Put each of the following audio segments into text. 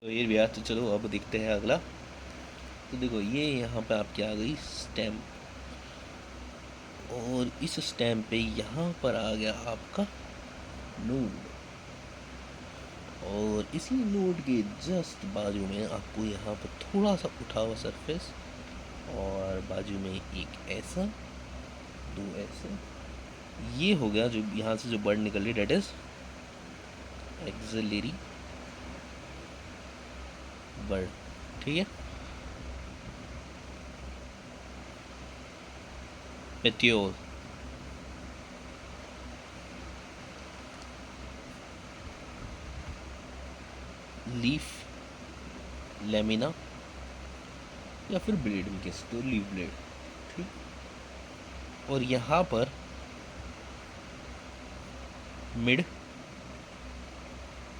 तो ये भैया, तो चलो अब देखते हैं अगला। तो देखो, ये यहाँ पे आपकी आ गई स्टेम, और इस स्टेम पे यहाँ पर आ गया आपका नोड, और इसी नोड के जस्ट बाजू में आपको यहाँ पर थोड़ा सा उठा हुआ सरफेस, और बाजू में एक ऐसा, दो ऐसे। ये हो गया जो यहाँ से जो बर्ड निकल रही, डेट इज एक्सिलरी बर्ड। ठीक है, पेट्योल, लीफ, लेमिना, या फिर ब्लेड भी कह सकते हो, लीफ ब्लेड। ठीक, और यहाँ पर mid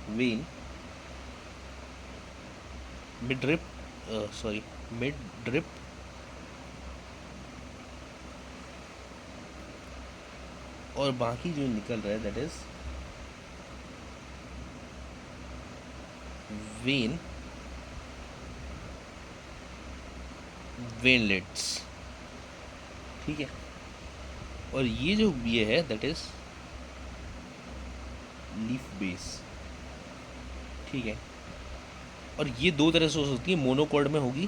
when, mid drip, sorry, mid drip, और बाकी जो निकल रहा है दैट इज वेन, वेनलेट्स। ठीक है, और ये जो ये है दैट इज लीफ बेस। ठीक है, और ये दो तरह से हो सकती है, मोनोकॉर्ड में होगी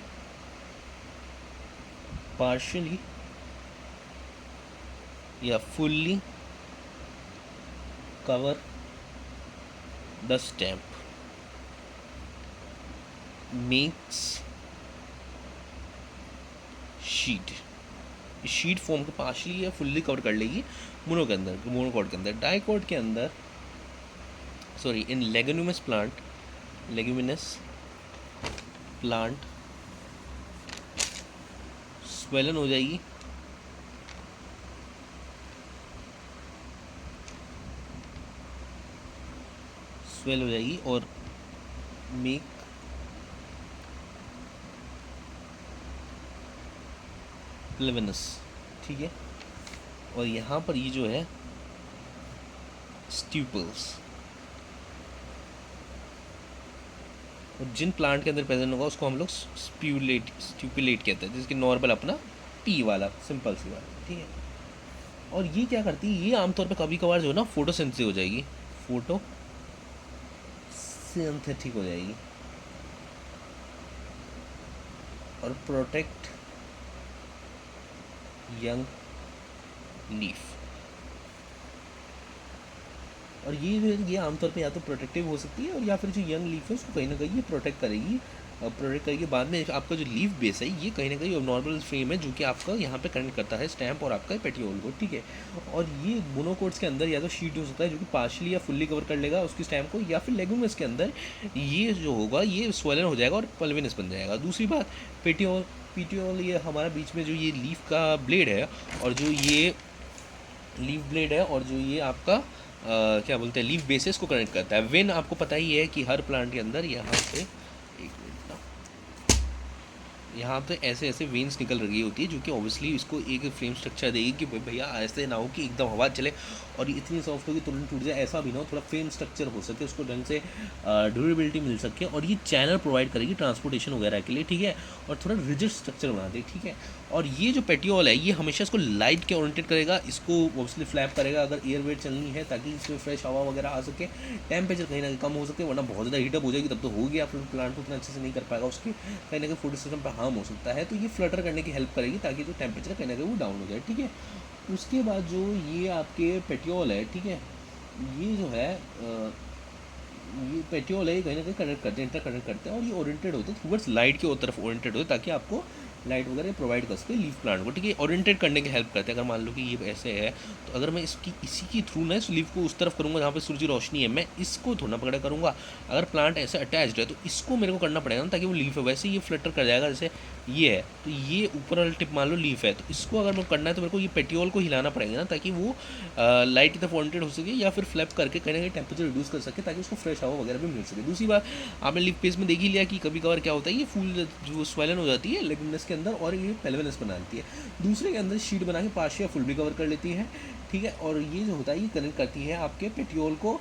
पार्शियली या fully cover the stamp, makes sheet. Sheet form को पार्शली या फुल्ली कवर कर लेगी मोनो के अंदर, मोनोकॉर्ड के अंदर। डाइकॉर्ड के अंदर, sorry, in leguminous plant, leguminous plant swollen हो जाएगी, स्वेल हो जाएगी, और मेक प्लेविनस। ठीक है, और यहाँ पर ये जो है स्ट्यूपल्स, और जिन प्लांट के अंदर प्रेजेंट होगा उसको हम लोग स्ट्यूपुलेट कहते हैं, जिसकी नॉर्मल अपना पी वाला, सिंपल सी वाला। ठीक है, और ये क्या करती है, ये आमतौर पे कभी कभार जो है ना फोटोसिंथेसिस हो जाएगी, फोटो सिंथेटिक हो जाएगी, और प्रोटेक्ट यंग लीफ। और ये जो है ये आमतौर पे या तो प्रोटेक्टिव हो सकती है, और या फिर जो यंग लीफ है उसको कहीं ना कहीं ये प्रोटेक्ट करेगी। प्रोटेक्ट करेगी, बाद में आपका जो लीफ बेस है ये कहीं ना कहीं नॉर्मल फ्रेम है जो कि आपका यहाँ पे कनेक्ट करता है स्टैम्प और आपका पेटियोल को। ठीक है, और ये मोनोकोट्स के अंदर या तो शीट हो सकता है जो कि पार्शली या फुल्ली कवर कर लेगा उसकी स्टैम्प को, या फिर लेगुमिनस के अंदर ये जो होगा ये स्वेलन हो जाएगा और पल्विनस बन जाएगा। दूसरी बात, पेटियोल, पीटियोल, ये हमारा बीच में जो ये लीफ का ब्लेड है, और जो ये लीफ ब्लेड है, और जो ये आपका क्या बोलते हैं लीफ बेसिस को कनेक्ट करता है। वेन आपको पता ही है कि हर प्लांट के अंदर यहाँ पे, एक मिनट ना, यहाँ पे ऐसे ऐसे वेन्स निकल रही होती है जो कि ऑब्वियसली इसको एक फ्रेम स्ट्रक्चर देगी कि भैया ऐसे ना हो कि एकदम हवा चले और ये इतनी सॉफ्ट होगी तुरंत टूट जाए, ऐसा भी ना हो, थोड़ा फ्रेम स्ट्रक्चर हो सके, उसको ढंग से ड्यूरेबिलिटी मिल सके, और ये चैनल प्रोवाइड करेगी ट्रांसपोर्टेशन वगैरह के लिए। ठीक है, और थोड़ा रिजिड स्ट्रक्चर बना दे। ठीक है, और ये जो पेटियोल है ये हमेशा इसको लाइट के ओरिएंटेड करेगा, इसको ऑब्वियसली फ्लैप करेगा अगर एयर वेट चलनी है, ताकि इसमें फ्रेश हवा वगैरह आ सके, टेम्परेचर कहीं ना कहीं कम हो सके, वरना बहुत ज़्यादा हीटअप हो जाएगी तब तो हो गया, फिर प्लांट को उतना अच्छे से नहीं कर पाएगा, उसके कहीं ना कहीं फूड सिस्टम पर हार्म हो सकता है। तो ये फ्लटर करने की हेल्प करेगी ताकि जो टेम्परेचर कहीं ना कहीं वो डाउन हो जाए। ठीक है, उसके बाद जो ये आपके पेटियोल है, ठीक है, ये जो है ये पेटियोल है, ये कहीं ना कहीं कनेक्ट करते हैं, इंटर कनेक्ट करते हैं, और ये ओरिएंटेड होते हैं टूवर्ड्स लाइट की तरफ ओरिएंटेड होते हैं, ताकि आपको लाइट वगैरह प्रोवाइड कर सके लीफ प्लांट को। ठीक है, ओरिएंटेड करने की हेल्प करते हैं। अगर मान लो कि ये ऐसे है, तो अगर मैं इसकी इसी की थ्रू ना इस लीफ को उस तरफ करूँगा जहाँ पे सूरज की रोशनी है, मैं इसको थोड़ा पकड़ा करूँगा। अगर प्लांट ऐसे अटैच्ड है तो इसको मेरे को करना पड़ेगा ना, ताकि वो लीफ है, वैसे ये फ्लटर कर जाएगा। जैसे ये है तो ये ऊपर वाला टिप मान लो लीफ है, तो इसको अगर मैं करना है तो मेरे को ये पेटियोल को हिलाना पड़ेगा ना, ताकि वो लाइट की तरफ ओरिएंटेड हो सके, या फिर फ्लैप करके कहीं ना कहीं टेम्परेचर रिड्यूस कर सके, ताकि उसको फ्रेश हवा वगैरह भी मिल सके। दूसरी बात, आपने लीफ पेज में देख ही लिया कि कभी कभार क्या होता है, ये फूल जो स्वेलन हो जाती है लेगुमिनस के अंदर, और ये पेल्विनस बना लेती है, दूसरे के अंदर शीट बना के पार्शियल फुल भी कवर कर लेती है। ठीक है, और ये जो होता है ये कनेक्ट करती है आपके पेटियोल को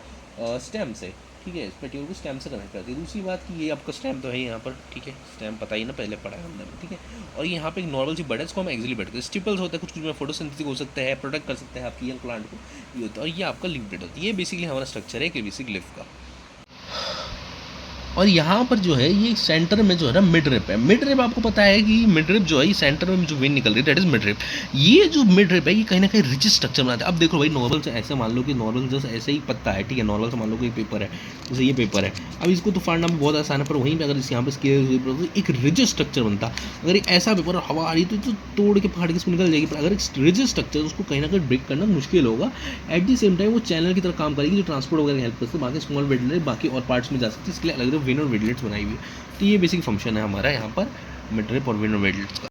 स्टेम से। ठीक है, इस पेट्योल को स्टेम से कनेक्ट करती है। दूसरी बात कि ये आपका स्टेम तो है यहाँ पर, ठीक है, स्टेम पता ही ना, पहले पढ़ा है हमने, ठीक है। और यहाँ पे एक नॉर्मल सी बड है, इसको हम एक्सिली बड करते हैं। स्टिपल्स होता है कुछ कुछ में, फोटोसिंथेसिस हो सकता है, प्रोटेक्ट कर सकते हैं आपकी यंग प्लांट को, ये होता है। और ये आपका लीफ बेड होती है। ये बेसिकली हमारा स्ट्रक्चर है कि बेसिक लीफ का। और यहाँ पर जो है ये सेंटर में जो है ना मिड रिप है। मिड रिप आपको पता है कि मिड रिप जो है ये सेंटर में जो वेन निकल रही है दैट इज मिड रिप। ये जो मिड रिप है ये कहीं ना कहीं रिच स्ट्रक्चर बनाता है। अब देखो भाई, नॉर्मल से ऐसे मान लो कि नॉर्मल जैसे ऐसे ही पत्ता है, ठीक है, नॉर्मल से मान लो कि पेपर है, जैसे ये पेपर है। अब इसको तो फाड़ना भी बहुत आसान है, पर वहीं पर अगर इस यहाँ पे एक रिच स्ट्रक्चर बनता। अगर एक ऐसा पेपर हवा आ रही तो तोड़ के फाड़ के इसको निकल जाएगी, पर अगर एक रिच स्ट्रक्चर उसको कहीं ना कहीं ब्रेक करना मुश्किल होगा। एट द सेम टाइम वो चैनल की तरह काम करेगी जो ट्रांसपोर्ट वगैरह हेल्प करते हैं, बाकी स्मॉल वेडलेट बाकी और पार्ट्स में जा सकते हैं। इसके लिए अलग अलग वेन और वेडलेट्स बनाई हुई है। तो ये बेसिक फंक्शन है हमारा यहाँ पर मिड रिप और वेन और वेडलेट्स का।